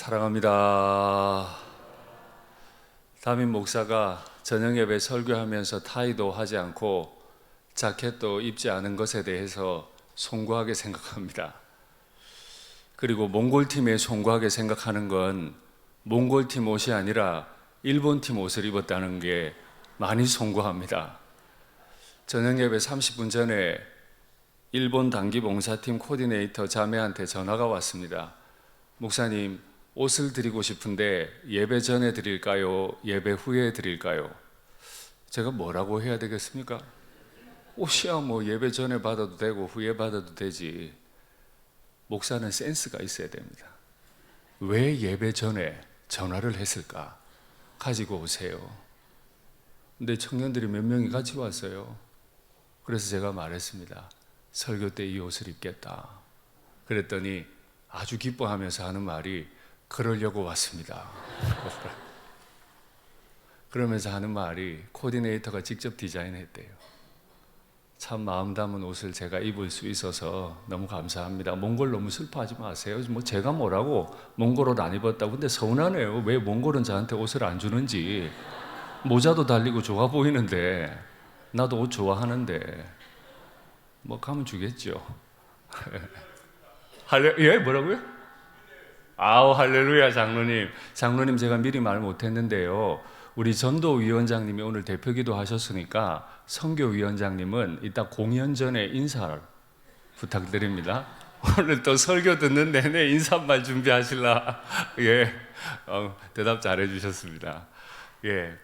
사랑합니다. 담임 목사가 저녁 예배 설교하면서 타이도 하지 않고 자켓도 입지 않은 것에 대해서 송구하게 생각합니다. 그리고 몽골팀에 송구하게 생각하는 건 몽골팀 옷이 아니라 일본팀 옷을 입었다는 게 많이 송구합니다. 저녁 예배 30분 전에 일본 단기 봉사팀 코디네이터 자매한테 전화가 왔습니다. 목사님, 옷을 드리고 싶은데 예배 전에 드릴까요? 예배 후에 드릴까요? 제가 뭐라고 해야 되겠습니까? 옷이야 뭐 예배 전에 받아도 되고 후에 받아도 되지. 목사는 센스가 있어야 됩니다. 왜 예배 전에 전화를 했을까? 가지고 오세요. 근데 청년들이 몇 명이 같이 왔어요. 그래서 제가 말했습니다. 설교 때 이 옷을 입겠다. 그랬더니 아주 기뻐하면서 하는 말이 그러려고 왔습니다. 그러면서 하는 말이 코디네이터가 직접 디자인했대요. 참 마음 담은 옷을 제가 입을 수 있어서 너무 감사합니다. 몽골 너무 슬퍼하지 마세요. 뭐 제가 뭐라고 몽골 옷 안 입었다고. 근데 서운하네요. 왜 몽골은 저한테 옷을 안 주는지. 모자도 달리고 좋아 보이는데 나도 옷 좋아하는데 뭐 가면 주겠죠. 예, 뭐라고요? 아우, 할렐루야, 장로님. 장로님, 제가 미리 말 못했는데요. 우리 전도위원장님이 오늘 대표기도 하셨으니까 선교위원장님은 이따 공연 전에 인사를 부탁드립니다. 오늘 또 설교 듣는 내내 인사말 준비하실라. 예, 대답 잘해 주셨습니다. 예.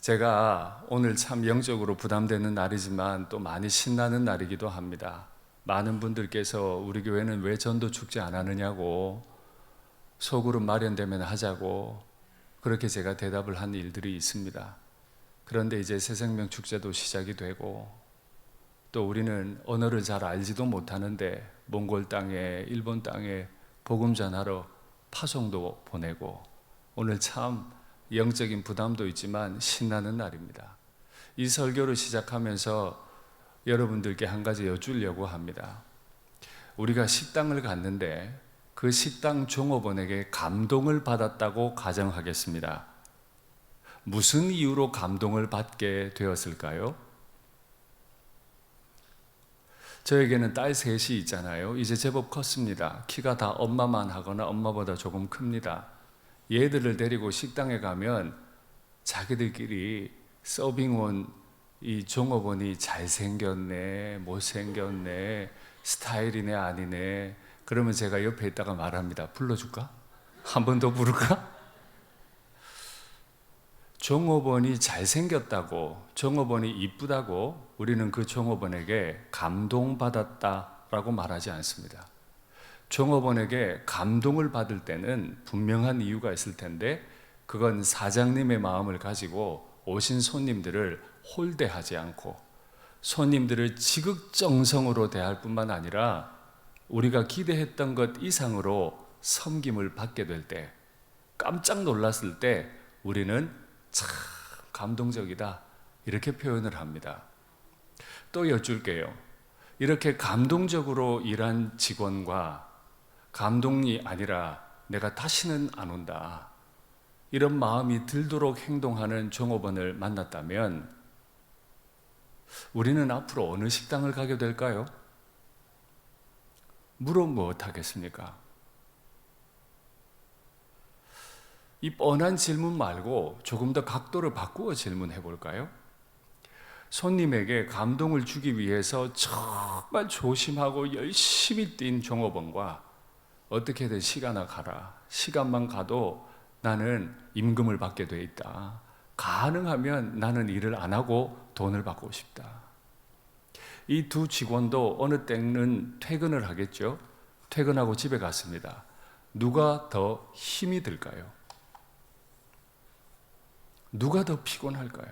제가 오늘 참 영적으로 부담되는 날이지만 또 많이 신나는 날이기도 합니다. 많은 분들께서 우리 교회는 왜 전도 축제 안 하느냐고, 소그룹 마련되면 하자고, 그렇게 제가 대답을 한 일들이 있습니다. 그런데 이제 새생명 축제도 시작이 되고, 또 우리는 언어를 잘 알지도 못하는데 몽골 땅에, 일본 땅에 복음 전하러 파송도 보내고, 오늘 참 영적인 부담도 있지만 신나는 날입니다. 이 설교를 시작하면서 여러분들께 한 가지 여쭈려고 합니다. 우리가 식당을 갔는데 그 식당 종업원에게 감동을 받았다고 가정하겠습니다. 무슨 이유로 감동을 받게 되었을까요? 저에게는 딸 셋이 있잖아요. 이제 제법 컸습니다. 키가 다 엄마만 하거나 엄마보다 조금 큽니다. 얘들을 데리고 식당에 가면 자기들끼리 서빙원 이 종업원이 잘생겼네, 못생겼네, 스타일이네, 아니네. 그러면 제가 옆에 있다가 말합니다. 불러줄까? 한 번 더 부를까? 종업원이 잘생겼다고, 종업원이 이쁘다고 우리는 그 종업원에게 감동받았다라고 말하지 않습니다. 종업원에게 감동을 받을 때는 분명한 이유가 있을 텐데 그건 사장님의 마음을 가지고 오신 손님들을 홀대하지 않고 손님들을 지극정성으로 대할 뿐만 아니라 우리가 기대했던 것 이상으로 섬김을 받게 될 때, 깜짝 놀랐을 때 우리는 참 감동적이다 이렇게 표현을 합니다. 또 여쭐게요. 이렇게 감동적으로 일한 직원과 감동이 아니라 내가 다시는 안 온다 이런 마음이 들도록 행동하는 종업원을 만났다면 우리는 앞으로 어느 식당을 가게 될까요? 물어 무엇하겠습니까? 이 뻔한 질문 말고 조금 더 각도를 바꾸어 질문해 볼까요? 손님에게 감동을 주기 위해서 정말 조심하고 열심히 뛴 종업원과 어떻게든 시간아 가라. 시간만 가도 나는 임금을 받게 돼 있다. 가능하면 나는 일을 안 하고 돈을 받고 싶다. 이 두 직원도 어느 때는 퇴근을 하겠죠. 퇴근하고 집에 갔습니다. 누가 더 힘이 들까요? 누가 더 피곤할까요?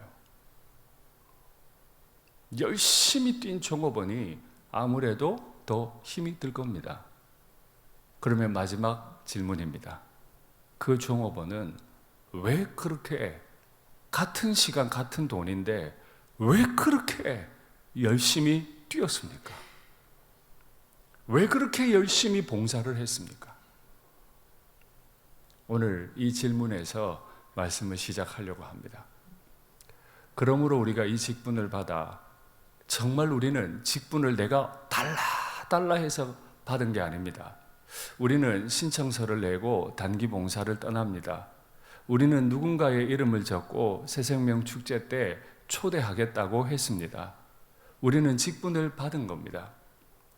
열심히 뛴 종업원이 아무래도 더 힘이 들 겁니다. 그러면 마지막 질문입니다. 그 종업원은 왜 그렇게 같은 시간 같은 돈인데 왜 그렇게 열심히 뛰었습니까? 왜 그렇게 열심히 봉사를 했습니까? 오늘 이 질문에서 말씀을 시작하려고 합니다. 그러므로 우리가 이 직분을 받아 정말 우리는 직분을 내가 달라 해서 받은 게 아닙니다. 우리는 신청서를 내고 단기 봉사를 떠납니다. 우리는 누군가의 이름을 적고 새생명 축제 때 초대하겠다고 했습니다. 우리는 직분을 받은 겁니다.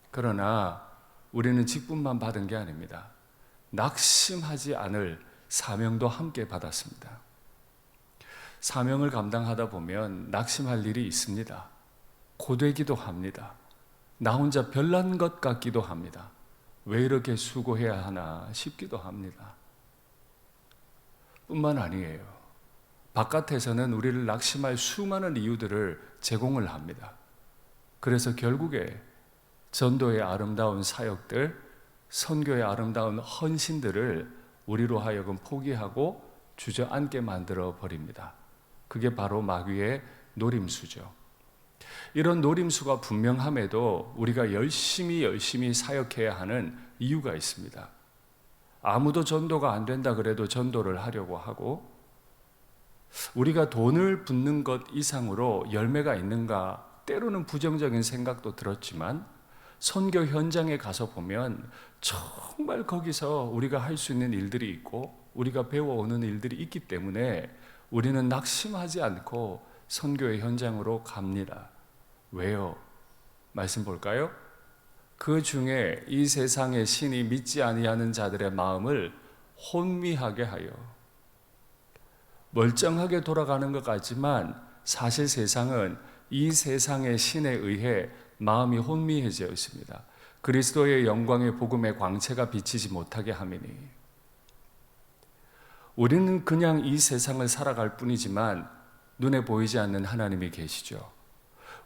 그러나 우리는 직분만 받은 게 아닙니다. 낙심하지 않을 사명도 함께 받았습니다. 사명을 감당하다 보면 낙심할 일이 있습니다. 고되기도 합니다. 나 혼자 별난 것 같기도 합니다. 왜 이렇게 수고해야 하나 싶기도 합니다. 뿐만 아니에요. 바깥에서는 우리를 낙심할 수많은 이유들을 제공을 합니다. 그래서 결국에 전도의 아름다운 사역들, 선교의 아름다운 헌신들을 우리로 하여금 포기하고 주저앉게 만들어 버립니다. 그게 바로 마귀의 노림수죠. 이런 노림수가 분명함에도 우리가 열심히 사역해야 하는 이유가 있습니다. 아무도 전도가 안 된다 그래도 전도를 하려고 하고, 우리가 돈을 붓는 것 이상으로 열매가 있는가 때로는 부정적인 생각도 들었지만, 선교 현장에 가서 보면 정말 거기서 우리가 할 수 있는 일들이 있고 우리가 배워오는 일들이 있기 때문에 우리는 낙심하지 않고 선교의 현장으로 갑니다. 왜요? 말씀 볼까요? 그 중에 이 세상의 신이 믿지 아니하는 자들의 마음을 혼미하게 하여, 멀쩡하게 돌아가는 것 같지만 사실 세상은 이 세상의 신에 의해 마음이 혼미해져 있습니다. 그리스도의 영광의 복음의 광채가 비치지 못하게 함이니, 우리는 그냥 이 세상을 살아갈 뿐이지만 눈에 보이지 않는 하나님이 계시죠.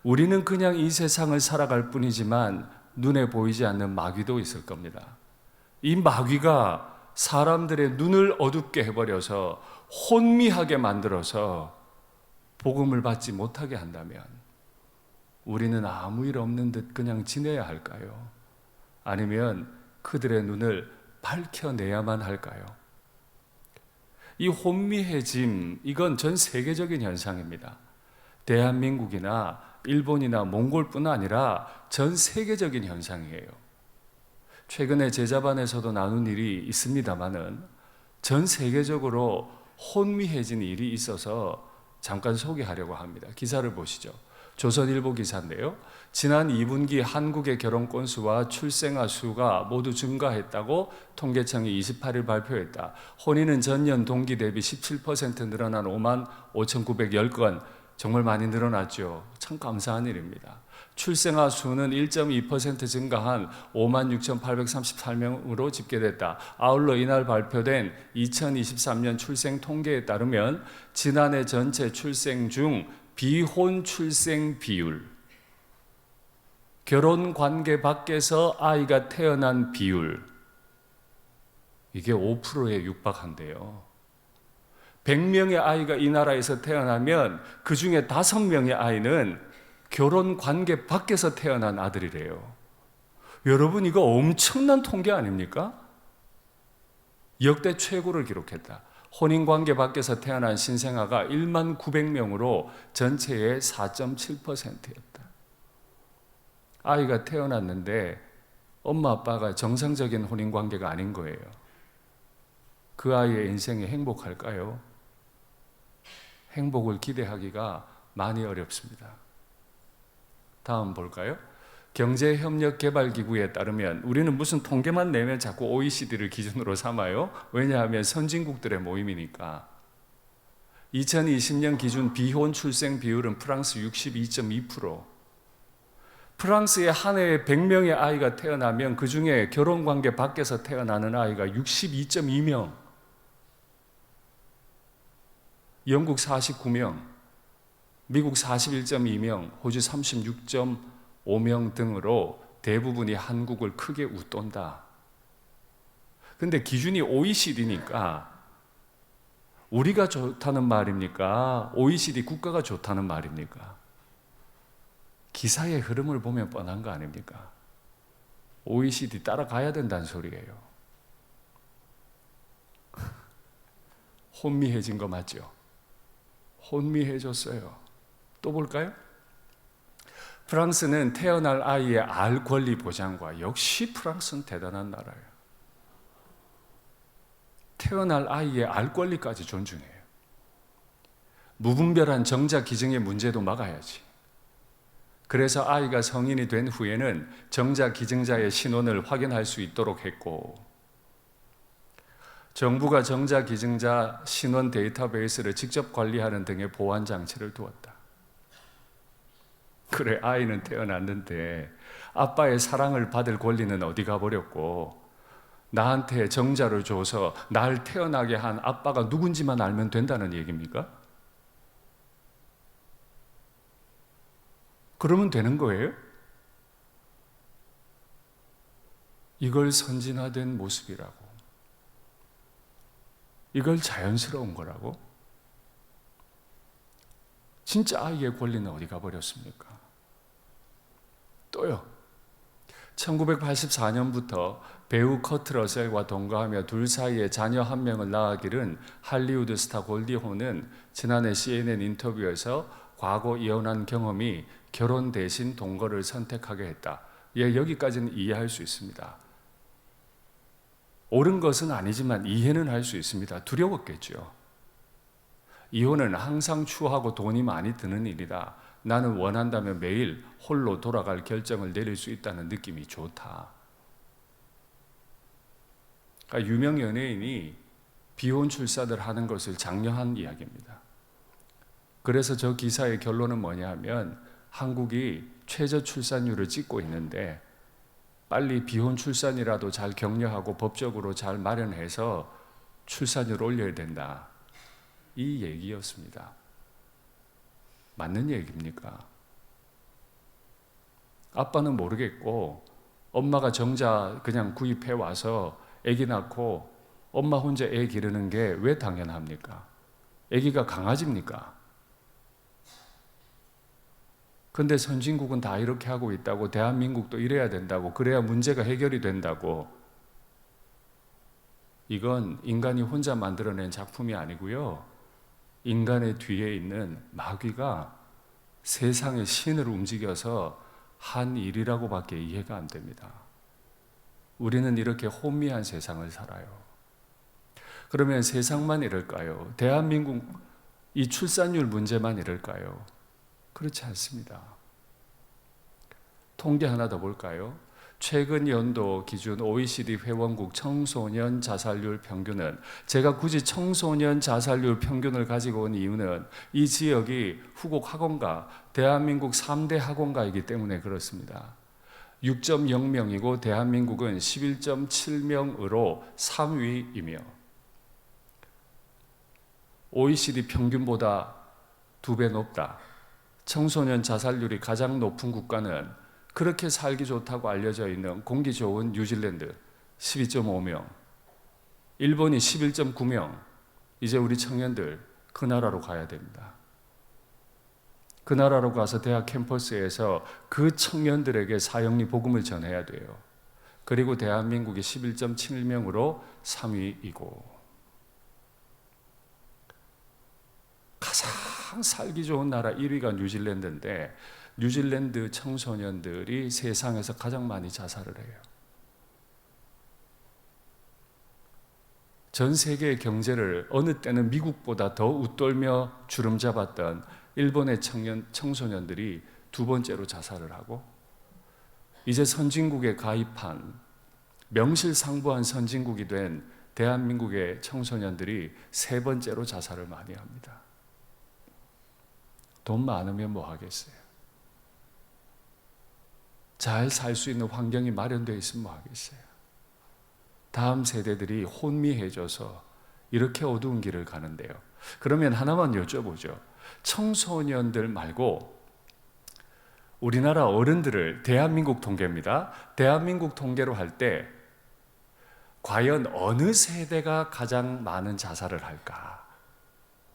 우리는 그냥 이 세상을 살아갈 뿐이지만 눈에 보이지 않는 마귀도 있을 겁니다. 이 마귀가 사람들의 눈을 어둡게 해버려서 혼미하게 만들어서 복음을 받지 못하게 한다면 우리는 아무 일 없는 듯 그냥 지내야 할까요? 아니면 그들의 눈을 밝혀내야만 할까요? 이 혼미해짐, 이건 전 세계적인 현상입니다. 대한민국이나 일본이나 몽골뿐 아니라 전 세계적인 현상이에요. 최근에 제자반에서도 나눈 일이 있습니다만은 전 세계적으로 혼미해진 일이 있어서 잠깐 소개하려고 합니다. 기사를 보시죠. 조선일보 기사인데요. 지난 2분기 한국의 결혼 건수와 출생아 수가 모두 증가했다고 통계청이 28일 발표했다. 혼인은 전년 동기 대비 17% 늘어난 5만 5,910건, 정말 많이 늘어났죠. 참 감사한 일입니다. 출생아 수는 1.2% 증가한 56,838명으로 집계됐다. 아울러 이날 발표된 2023년 출생 통계에 따르면 지난해 전체 출생 중 비혼 출생 비율, 결혼 관계 밖에서 아이가 태어난 비율, 이게 5%에 육박한대요. 100명의 아이가 이 나라에서 태어나면 그 중에 5명의 아이는 결혼 관계 밖에서 태어난 아들이래요. 여러분, 이거 엄청난 통계 아닙니까? 역대 최고를 기록했다. 혼인관계 밖에서 태어난 신생아가 1만 900명으로 전체의 4.7%였다. 아이가 태어났는데 엄마 아빠가 정상적인 혼인관계가 아닌 거예요. 그 아이의 인생이 행복할까요? 행복을 기대하기가 많이 어렵습니다. 다음 볼까요? 경제협력개발기구에 따르면, 우리는 무슨 통계만 내면 자꾸 OECD를 기준으로 삼아요. 왜냐하면 선진국들의 모임이니까. 2020년 기준 비혼 출생 비율은 프랑스 62.2%. 프랑스의 한 해에 100명의 아이가 태어나면 그 중에 결혼관계 밖에서 태어나는 아이가 62.2명. 영국 49명, 미국 41.2명, 호주 36.5명 등으로 대부분이 한국을 크게 웃돈다. 근데 기준이 OECD니까 우리가 좋다는 말입니까? OECD 국가가 좋다는 말입니까? 기사의 흐름을 보면 뻔한 거 아닙니까? OECD 따라가야 된다는 소리예요. 혼미해진 거 맞죠? 혼미해졌어요. 또 볼까요? 프랑스는 태어날 아이의 알 권리 보장과, 역시 프랑스는 대단한 나라예요. 태어날 아이의 알 권리까지 존중해요. 무분별한 정자 기증의 문제도 막아야지. 그래서 아이가 성인이 된 후에는 정자 기증자의 신원을 확인할 수 있도록 했고, 정부가 정자 기증자 신원 데이터베이스를 직접 관리하는 등의 보안 장치를 두었다. 그래, 아이는 태어났는데 아빠의 사랑을 받을 권리는 어디 가버렸고, 나한테 정자를 줘서 날 태어나게 한 아빠가 누군지만 알면 된다는 얘기입니까? 그러면 되는 거예요? 이걸 선진화된 모습이라고, 이걸 자연스러운 거라고? 진짜 아이의 권리는 어디 가버렸습니까? 또요, 1984년부터 배우 커트 러셀과 동거하며 둘 사이에 자녀 한 명을 낳았기는 할리우드 스타 골디 혼은 지난해 CNN 인터뷰에서 과거 이혼한 경험이 결혼 대신 동거를 선택하게 했다. 예, 여기까지는 이해할 수 있습니다. 옳은 것은 아니지만 이해는 할 수 있습니다. 두려웠겠죠. 이혼은 항상 추하고 돈이 많이 드는 일이다. 나는 원한다면 매일 홀로 돌아갈 결정을 내릴 수 있다는 느낌이 좋다. 그러니까 유명 연예인이 비혼 출산을 하는 것을 장려한 이야기입니다. 그래서 저 기사의 결론은 뭐냐 하면, 한국이 최저 출산율을 찍고 있는데 빨리 비혼 출산이라도 잘 격려하고 법적으로 잘 마련해서 출산율을 올려야 된다. 이 얘기였습니다. 맞는 얘기입니까? 아빠는 모르겠고 엄마가 정자 그냥 구입해 와서 아기 낳고 엄마 혼자 애 기르는 게 왜 당연합니까? 아기가 강아지입니까? 근데 선진국은 다 이렇게 하고 있다고, 대한민국도 이래야 된다고, 그래야 문제가 해결이 된다고. 이건 인간이 혼자 만들어낸 작품이 아니고요, 인간의 뒤에 있는 마귀가 세상의 신을 움직여서 한 일이라고밖에 이해가 안 됩니다. 우리는 이렇게 혼미한 세상을 살아요. 그러면 세상만 이럴까요? 대한민국 이 출산율 문제만 이럴까요? 그렇지 않습니다. 통계 하나 더 볼까요? 최근 연도 기준 OECD 회원국 청소년 자살률 평균은, 제가 굳이 청소년 자살률 평균을 가지고 온 이유는 이 지역이 후곡 학원가, 대한민국 3대 학원가이기 때문에 그렇습니다. 6.0명이고 대한민국은 11.7명으로 3위이며 OECD 평균보다 2배 높다. 청소년 자살률이 가장 높은 국가는 그렇게 살기 좋다고 알려져 있는 공기 좋은 뉴질랜드 12.5명, 일본이 11.9명. 이제 우리 청년들 그 나라로 가야 됩니다. 그 나라로 가서 대학 캠퍼스에서 그 청년들에게 사형리 복음을 전해야 돼요. 그리고 대한민국이 11.7명으로 3위이고, 가장 살기 좋은 나라 1위가 뉴질랜드인데 뉴질랜드 청소년들이 세상에서 가장 많이 자살을 해요. 전 세계의 경제를 어느 때는 미국보다 더 웃돌며 주름 잡았던 일본의 청소년들이 두 번째로 자살을 하고, 이제 선진국에 가입한 명실상부한 선진국이 된 대한민국의 청소년들이 세 번째로 자살을 많이 합니다. 돈 많으면 뭐 하겠어요? 잘 살 수 있는 환경이 마련되어 있으면 뭐 하겠어요? 다음 세대들이 혼미해져서 이렇게 어두운 길을 가는데요. 그러면 하나만 여쭤보죠. 청소년들 말고 우리나라 어른들을, 대한민국 통계입니다. 대한민국 통계로 할 때 과연 어느 세대가 가장 많은 자살을 할까?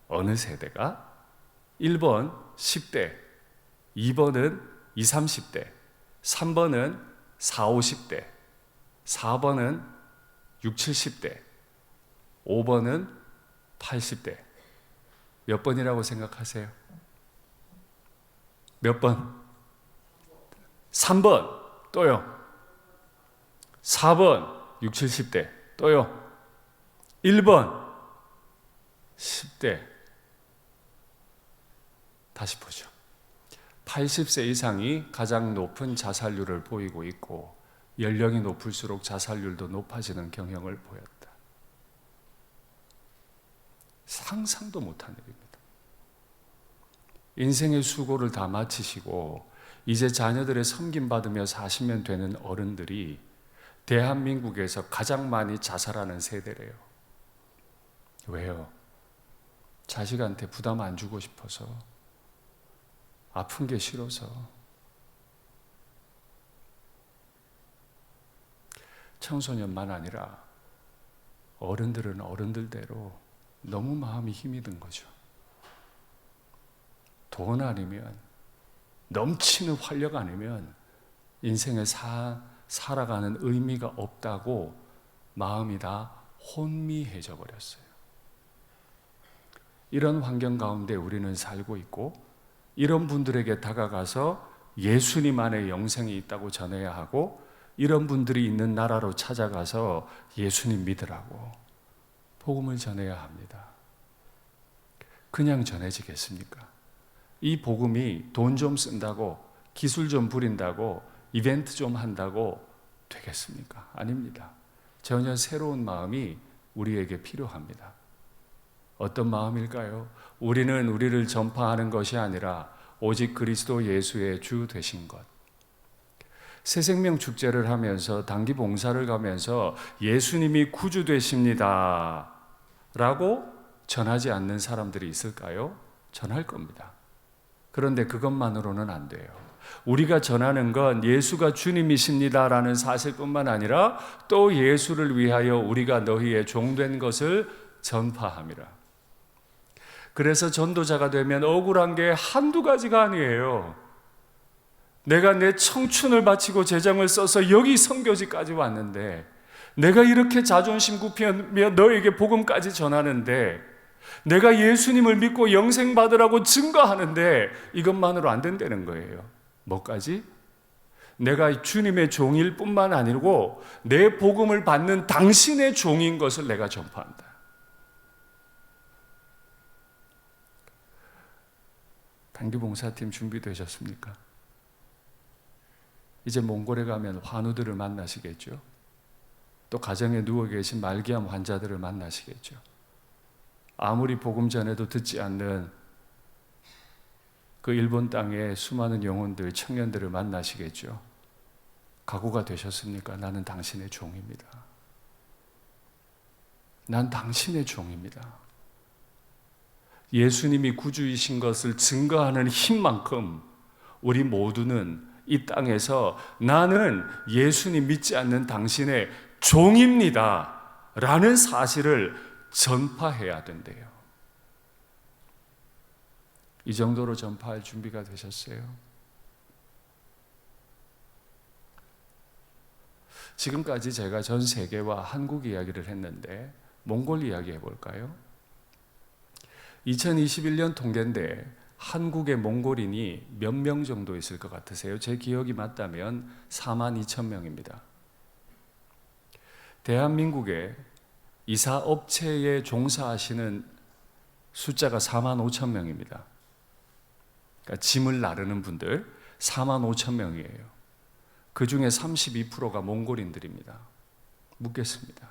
어느 세대가? 1번 10대, 2번은 20, 30대, 3번은 40, 50대, 4번은 60, 70대, 5번은 80대. 몇 번이라고 생각하세요? 몇 번? 3번. 또요. 4번. 6, 70대. 또요. 1번. 10대. 다시 보죠. 80세 이상이 가장 높은 자살률을 보이고 있고 연령이 높을수록 자살률도 높아지는 경향을 보였다. 상상도 못한 일입니다. 인생의 수고를 다 마치시고 이제 자녀들의 섬김받으며 사시면 되는 어른들이 대한민국에서 가장 많이 자살하는 세대래요. 왜요? 자식한테 부담 안 주고 싶어서, 아픈 게 싫어서. 청소년만 아니라 어른들은 어른들대로 너무 마음이 힘이 든 거죠. 돈 아니면, 넘치는 활력 아니면 인생을 살아가는 의미가 없다고 마음이 다 혼미해져 버렸어요. 이런 환경 가운데 우리는 살고 있고, 이런 분들에게 다가가서 예수님 안에 영생이 있다고 전해야 하고, 이런 분들이 있는 나라로 찾아가서 예수님 믿으라고 복음을 전해야 합니다. 그냥 전해지겠습니까? 이 복음이 돈 좀 쓴다고, 기술 좀 부린다고, 이벤트 좀 한다고 되겠습니까? 아닙니다. 전혀 새로운 마음이 우리에게 필요합니다. 어떤 마음일까요? 우리는 우리를 전파하는 것이 아니라 오직 그리스도 예수의 주 되신 것. 새생명 축제를 하면서, 단기 봉사를 가면서 예수님이 구주 되십니다 라고 전하지 않는 사람들이 있을까요? 전할 겁니다. 그런데 그것만으로는 안 돼요. 우리가 전하는 건 예수가 주님이십니다라는 사실뿐만 아니라 또 예수를 위하여 우리가 너희의 종된 것을 전파함이라. 그래서 전도자가 되면 억울한 게 한두 가지가 아니에요. 내가 내 청춘을 바치고 재정을 써서 여기 선교지까지 왔는데, 내가 이렇게 자존심 굽히며 너에게 복음까지 전하는데, 내가 예수님을 믿고 영생 받으라고 증거하는데 이것만으로 안 된다는 거예요. 뭐까지? 내가 주님의 종일 뿐만 아니고 내 복음을 받는 당신의 종인 것을 내가 전파한다. 단기봉사팀 준비되셨습니까? 이제 몽골에 가면 환우들을 만나시겠죠. 또 가정에 누워 계신 말기암 환자들을 만나시겠죠. 아무리 복음 전해도 듣지 않는 그 일본 땅의 수많은 영혼들, 청년들을 만나시겠죠. 각오가 되셨습니까? 나는 당신의 종입니다. 난 당신의 종입니다. 예수님이 구주이신 것을 증거하는 힘만큼 우리 모두는 이 땅에서 나는 예수님 믿지 않는 당신의 종입니다 라는 사실을 전파해야 된대요. 이 정도로 전파할 준비가 되셨어요? 지금까지 제가 전 세계와 한국 이야기를 했는데 몽골 이야기 해볼까요? 2021년 통계인데 한국의 몽골인이 몇 명 정도 있을 것 같으세요? 제 기억이 맞다면 4만 2천 명입니다. 대한민국에 이사업체에 종사하시는 숫자가 4만 5천 명입니다. 그러니까 짐을 나르는 분들 4만 5천 명이에요. 그 중에 32%가 몽골인들입니다. 묻겠습니다.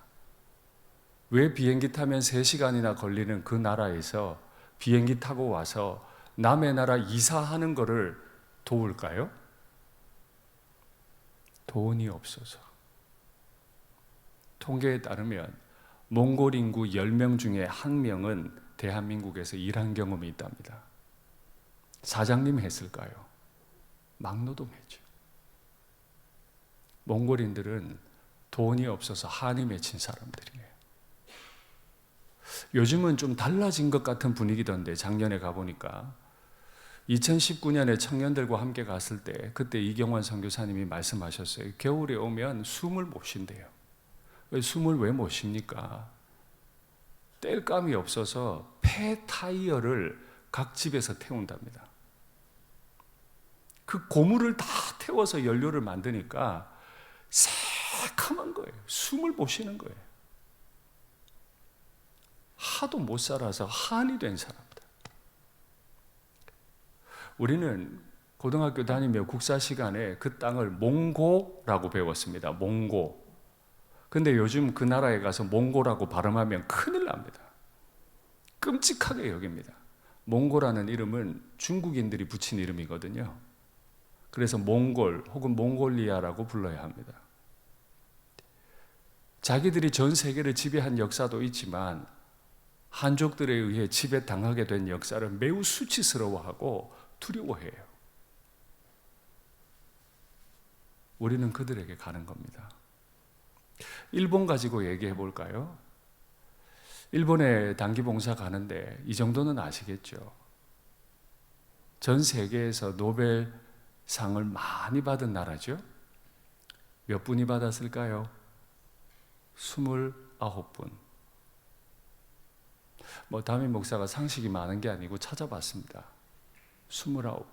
왜 비행기 타면 3시간이나 걸리는 그 나라에서 비행기 타고 와서 남의 나라 이사하는 거를 도울까요? 돈이 없어서. 통계에 따르면 몽골 인구 10명 중에 1명은 대한민국에서 일한 경험이 있답니다. 사장님 했을까요? 막노동했죠. 몽골인들은 돈이 없어서 한이 맺힌 사람들이에요. 요즘은 좀 달라진 것 같은 분위기던데, 작년에 가보니까 2019년에 청년들과 함께 갔을 때 그때 이경환 선교사님이 말씀하셨어요. 겨울에 오면 숨을 못 쉰대요. 숨을 왜 못 쉽니까? 뗄감이 없어서 폐 타이어를 각 집에서 태운답니다. 그 고무를 다 태워서 연료를 만드니까 새카만 거예요. 숨을 못 쉬는 거예요. 하도 못 살아서 한이 된 사람들. 우리는 고등학교 다니며 국사 시간에 그 땅을 몽고라고 배웠습니다. 몽고. 근데 요즘 그 나라에 가서 몽고라고 발음하면 큰일 납니다. 끔찍하게 여깁니다. 몽고라는 이름은 중국인들이 붙인 이름이거든요. 그래서 몽골 혹은 몽골리아라고 불러야 합니다. 자기들이 전 세계를 지배한 역사도 있지만 한족들에 의해 지배당하게 된 역사를 매우 수치스러워하고 두려워해요. 우리는 그들에게 가는 겁니다. 일본 가지고 얘기해 볼까요? 일본에 단기 봉사 가는데 이 정도는 아시겠죠? 전 세계에서 노벨상을 많이 받은 나라죠? 몇 분이 받았을까요? 29분. 담임 목사가 상식이 많은 게 아니고 찾아봤습니다. 29분.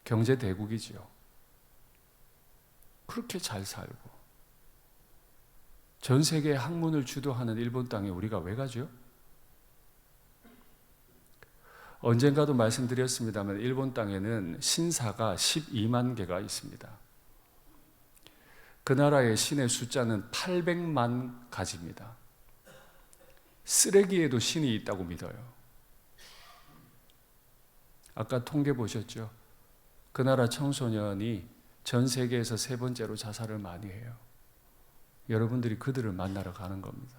경제 대국이죠. 그렇게 잘 살고 전 세계 학문을 주도하는 일본 땅에 우리가 왜 가죠? 언젠가도 말씀드렸습니다만 일본 땅에는 신사가 12만 개가 있습니다. 그 나라의 신의 숫자는 800만 가지입니다. 쓰레기에도 신이 있다고 믿어요. 아까 통계 보셨죠? 그 나라 청소년이 전 세계에서 3번째로 자살을 많이 해요. 여러분들이 그들을 만나러 가는 겁니다.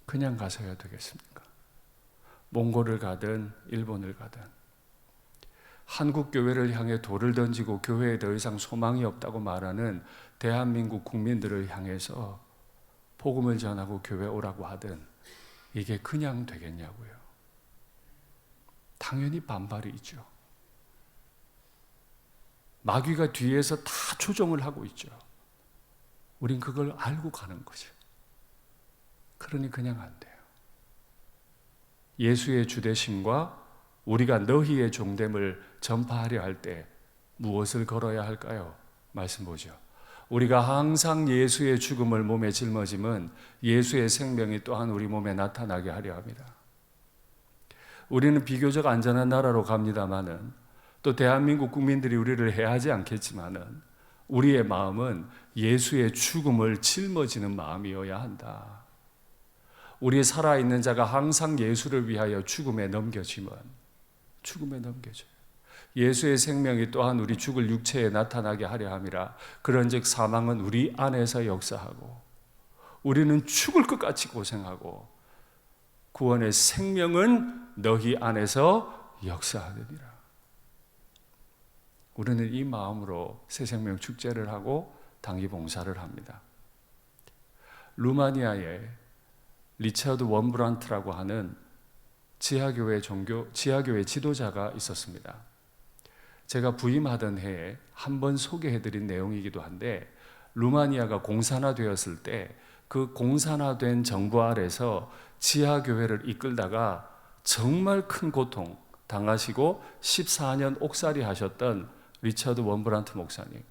그냥 가서야 되겠습니까? 몽골을 가든 일본을 가든 한국 교회를 향해 돌을 던지고 교회에 더 이상 소망이 없다고 말하는 대한민국 국민들을 향해서 복음을 전하고 교회 오라고 하든 이게 그냥 되겠냐고요. 당연히 반발이 있죠. 마귀가 뒤에서 다 조종을 하고 있죠. 우린 그걸 알고 가는 거죠. 그러니 그냥 안 돼요. 예수의 주되심과 우리가 너희의 종됨을 전파하려 할 때 무엇을 걸어야 할까요? 말씀 보죠. 우리가 항상 예수의 죽음을 몸에 짊어짐은 예수의 생명이 또한 우리 몸에 나타나게 하려 합니다. 우리는 비교적 안전한 나라로 갑니다마는 또 대한민국 국민들이 우리를 해하지 않겠지만은 우리의 마음은 예수의 죽음을 짊어지는 마음이어야 한다. 우리 살아있는 자가 항상 예수를 위하여 죽음에 넘겨지면 죽음에 넘겨져요. 예수의 생명이 또한 우리 죽을 육체에 나타나게 하려 함이라. 그런즉 사망은 우리 안에서 역사하고 우리는 죽을 것 같이 고생하고 구원의 생명은 너희 안에서 역사하느니라. 우리는 이 마음으로 새생명 축제를 하고 단기 봉사를 합니다. 루마니아에 리처드 원브란트라고 하는 지하교회 지도자가 있었습니다. 제가 부임하던 해에 한 번 소개해드린 내용이기도 한데 루마니아가 공산화되었을 때 그 공산화된 정부 아래서 지하교회를 이끌다가 정말 큰 고통 당하시고 14년 옥살이 하셨던 리처드 원브란트 목사님.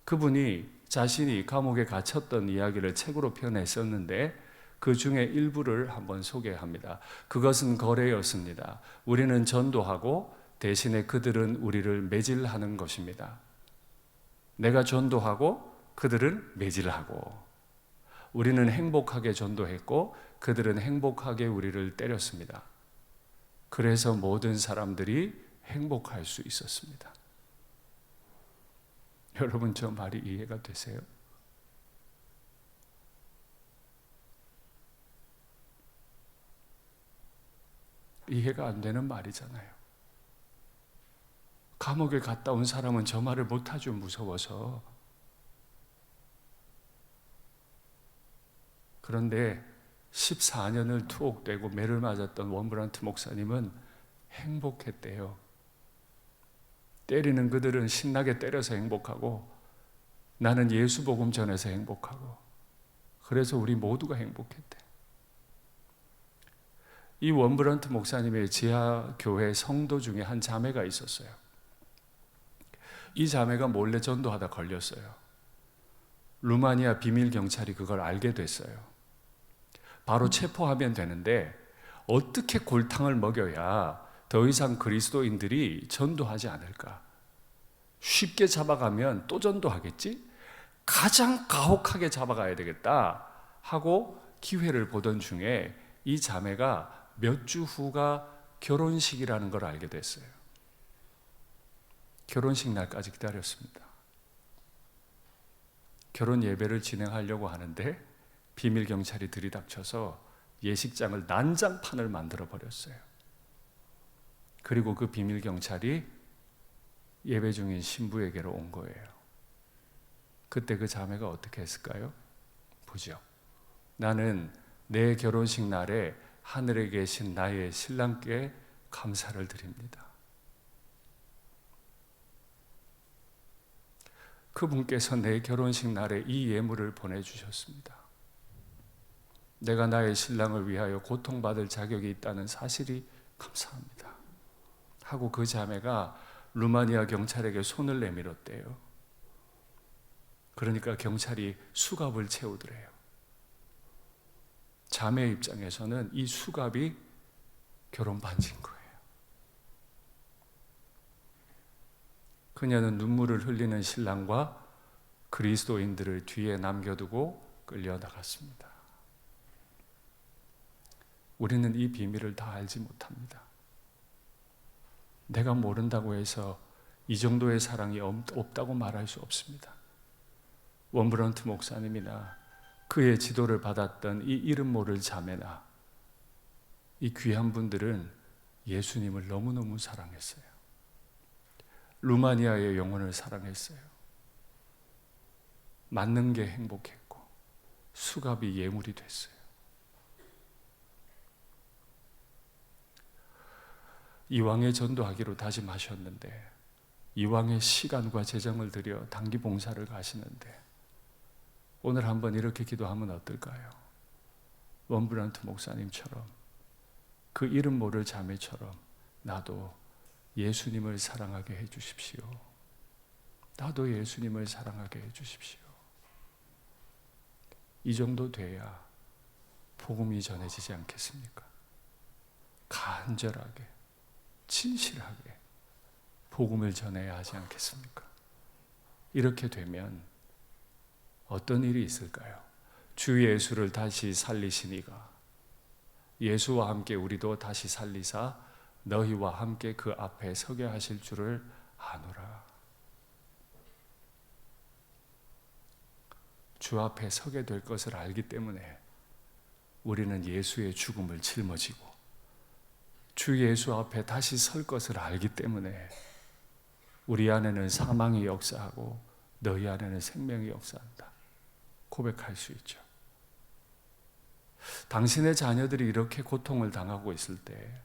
그분이 자신이 감옥에 갇혔던 이야기를 책으로 펴냈었는데 그 중에 일부를 한번 소개합니다. 그것은 거래였습니다. 우리는 전도하고 대신에 그들은 우리를 매질하는 것입니다. 내가 전도하고 그들은 매질하고 우리는 행복하게 전도했고 그들은 행복하게 우리를 때렸습니다. 그래서 모든 사람들이 행복할 수 있었습니다. 여러분 저 말이 이해가 되세요? 이해가 안 되는 말이잖아요. 감옥에 갔다 온 사람은 저 말을 못하죠. 무서워서. 그런데 14년을 투옥되고 매를 맞았던 원브란트 목사님은 행복했대요. 때리는 그들은 신나게 때려서 행복하고 나는 예수 복음 전해서 행복하고 그래서 우리 모두가 행복했대. 이 원브런트 목사님의 지하교회 성도 중에 한 자매가 있었어요. 이 자매가 몰래 전도하다 걸렸어요. 루마니아 비밀 경찰이 그걸 알게 됐어요. 바로 체포하면 되는데 어떻게 골탕을 먹여야 더 이상 그리스도인들이 전도하지 않을까? 쉽게 잡아가면 또 전도하겠지? 가장 가혹하게 잡아가야 되겠다 하고 기회를 보던 중에 이 자매가 몇 주 후가 결혼식이라는 걸 알게 됐어요. 결혼식 날까지 기다렸습니다. 결혼 예배를 진행하려고 하는데 비밀 경찰이 들이닥쳐서 예식장을 난장판을 만들어 버렸어요. 그리고 그 비밀 경찰이 예배 중인 신부에게로 온 거예요. 그때 그 자매가 어떻게 했을까요? 보죠. 나는 내 결혼식 날에 하늘에 계신 나의 신랑께 감사를 드립니다. 그분께서 내 결혼식 날에 이 예물을 보내주셨습니다. 내가 나의 신랑을 위하여 고통받을 자격이 있다는 사실이 감사합니다. 하고 그 자매가 루마니아 경찰에게 손을 내밀었대요. 그러니까 경찰이 수갑을 채우더래요. 자매 입장에서는 이 수갑이 결혼 반지인 거예요. 그녀는 눈물을 흘리는 신랑과 그리스도인들을 뒤에 남겨두고 끌려나갔습니다. 우리는 이 비밀을 다 알지 못합니다. 내가 모른다고 해서 이 정도의 사랑이 없다고 말할 수 없습니다. 원브런트 목사님이나 그의 지도를 받았던 이 이름 모를 자매나 이 귀한 분들은 예수님을 너무너무 사랑했어요. 루마니아의 영혼을 사랑했어요. 맞는 게 행복했고 수갑이 예물이 됐어요. 이왕에 전도하기로 다짐하셨는데 이왕에 시간과 재정을 들여 단기 봉사를 가시는데 오늘 한번 이렇게 기도하면 어떨까요? 원브런트 목사님처럼 그 이름 모를 자매처럼 나도 예수님을 사랑하게 해주십시오. 나도 예수님을 사랑하게 해주십시오. 이 정도 돼야 복음이 전해지지 않겠습니까? 간절하게 진실하게 복음을 전해야 하지 않겠습니까? 이렇게 되면 어떤 일이 있을까요? 주 예수를 다시 살리시니가 예수와 함께 우리도 다시 살리사 너희와 함께 그 앞에 서게 하실 줄을 아노라. 주 앞에 서게 될 것을 알기 때문에 우리는 예수의 죽음을 짊어지고 주 예수 앞에 다시 설 것을 알기 때문에 우리 안에는 사망이 역사하고 너희 안에는 생명이 역사한다 고백할 수 있죠. 당신의 자녀들이 이렇게 고통을 당하고 있을 때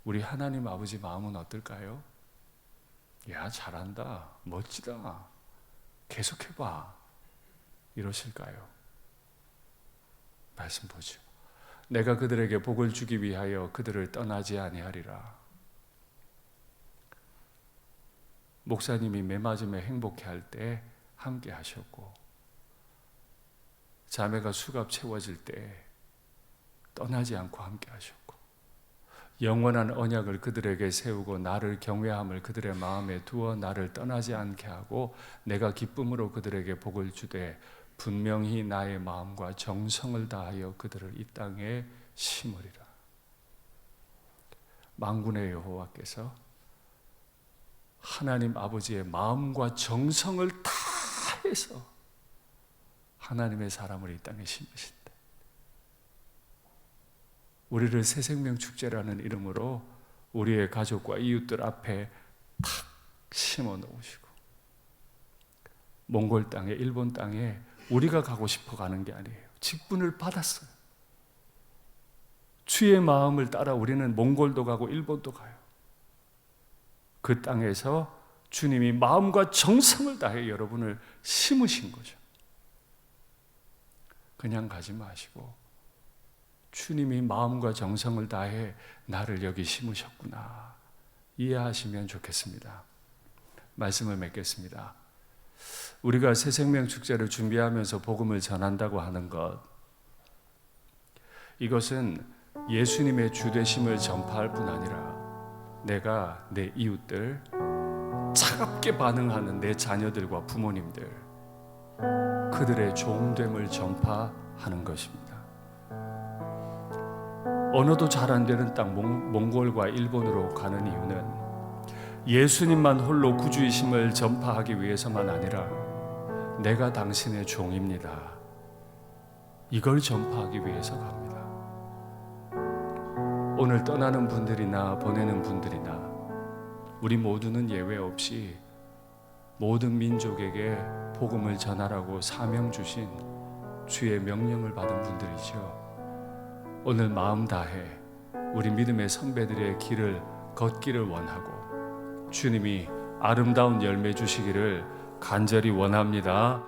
우리 하나님 아버지 마음은 어떨까요? 야, 잘한다, 멋지다, 계속해봐 이러실까요? 말씀 보죠. 내가 그들에게 복을 주기 위하여 그들을 떠나지 아니하리라. 목사님이 매맞음에 행복해할 때 함께 하셨고 자매가 수갑 채워질 때 떠나지 않고 함께 하셨고 영원한 언약을 그들에게 세우고 나를 경외함을 그들의 마음에 두어 나를 떠나지 않게 하고 내가 기쁨으로 그들에게 복을 주되 분명히 나의 마음과 정성을 다하여 그들을 이 땅에 심으리라. 만군의 여호와께서 하나님 아버지의 마음과 정성을 다해서 하나님의 사람을 이 땅에 심으신다. 우리를 새생명 축제라는 이름으로 우리의 가족과 이웃들 앞에 탁 심어 놓으시고 몽골 땅에 일본 땅에 우리가 가고 싶어 가는 게 아니에요. 직분을 받았어요. 주의 마음을 따라 우리는 몽골도 가고 일본도 가요. 그 땅에서 주님이 마음과 정성을 다해 여러분을 심으신 거죠. 그냥 가지 마시고 주님이 마음과 정성을 다해 나를 여기 심으셨구나 이해하시면 좋겠습니다. 말씀을 맺겠습니다. 우리가 새 생명 축제를 준비하면서 복음을 전한다고 하는 것, 이것은 예수님의 주되심을 전파할 뿐 아니라 내가 내 이웃들, 차갑게 반응하는 내 자녀들과 부모님들, 그들의 종됨을 전파하는 것입니다. 언어도 잘 안 되는 땅 몽골과 일본으로 가는 이유는 예수님만 홀로 구주이심을 전파하기 위해서만 아니라 내가 당신의 종입니다, 이걸 전파하기 위해서 갑니다. 오늘 떠나는 분들이나 보내는 분들이나 우리 모두는 예외 없이 모든 민족에게 복음을 전하라고 사명 주신 주의 명령을 받은 분들이죠. 오늘 마음 다해 우리 믿음의 선배들의 길을 걷기를 원하고 주님이 아름다운 열매 주시기를 간절히 원합니다.